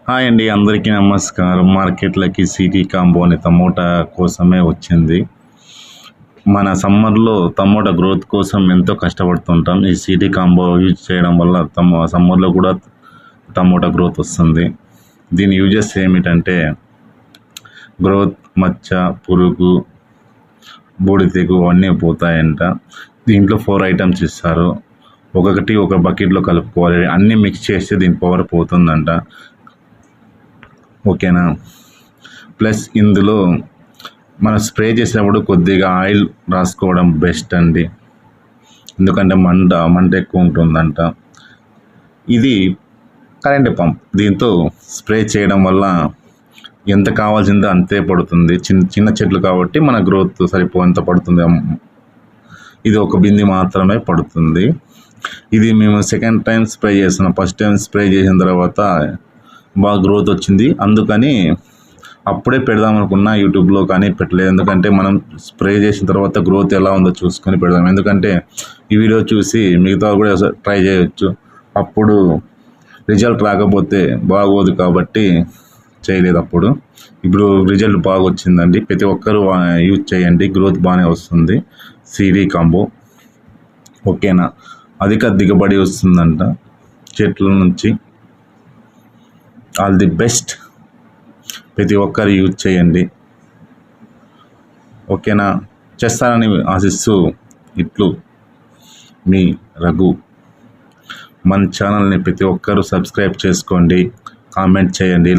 Hi అండి, అందరికీ నమస్కారం. మార్కెట్లకి సిటీ కాంబో అనే టమోటా కోసమే వచ్చింది. మన సమ్మర్లో టమోటా గ్రోత్ కోసం ఎంతో కష్టపడుతుంటాం. ఈ సిటీ కాంబో యూజ్ చేయడం వల్ల సమ్మర్లో కూడా టమోటా గ్రోత్ వస్తుంది. దీని యూజెస్ ఏమిటంటే గ్రోత్, మచ్చ, పురుగు, బూడిద తెగులు అన్నీ పోతాయంట. దీంట్లో 4 ఐటమ్స్ ఇస్తారు. ఒక్కొక్కటి ఒక బకెట్లో కలుపుకోవాలి. అన్నీ మిక్స్ చేస్తే దీని పవర్ పోతుందంట. ఓకేనా. ప్లస్ ఇందులో మనం స్ప్రే చేసేటప్పుడు కొద్దిగా ఆయిల్ రాసుకోవడం బెస్ట్ అండి, ఎందుకంటే మంట ఎక్కువ ఉంటుందంట. ఇది కరెంట్ పంప్. దీంతో స్ప్రే చేయడం వల్ల ఎంత కావాల్సిందో అంతే పడుతుంది. చిన్న చెట్లు కాబట్టి మన గ్రోత్ సరిపోయేంత పడుతుంది. ఇది ఒక బింది మాత్రమే పడుతుంది. ఇది మేము సెకండ్ టైం స్ప్రే చేస్తున్నాం. ఫస్ట్ టైం స్ప్రే చేసిన తర్వాత బాగా గ్రోత్ వచ్చింది. అందుకని అప్పుడే పెడదాం అనుకున్నా, యూట్యూబ్లో కానీ పెట్టలేదు. ఎందుకంటే మనం స్ప్రే చేసిన తర్వాత గ్రోత్ ఎలా ఉందో చూసుకొని పెడదాం. ఎందుకంటే ఈ వీడియో చూసి మిగతా కూడా ట్రై చేయొచ్చు. అప్పుడు రిజల్ట్ రాకపోతే బాగోదు కాబట్టి చేయలేదు అప్పుడు. ఇప్పుడు రిజల్ట్ బాగా వచ్చిందండి. ప్రతి ఒక్కరూ యూజ్ చేయండి, గ్రోత్ బాగానే వస్తుంది. సిటీ కాంబో ఓకేనా. అధిక దిగుబడి వస్తుందంట చెట్ల నుంచి. All the best. ప్రతి ఒక్కరు యూజ్ చేయండి, ఓకేనా. చేస్తారని ఆశిస్తూ ఇట్లు మీ రఘు. మన ఛానల్ని ప్రతి ఒక్కరూ సబ్స్క్రైబ్ చేసుకోండి, కామెంట్ చేయండి, లైక్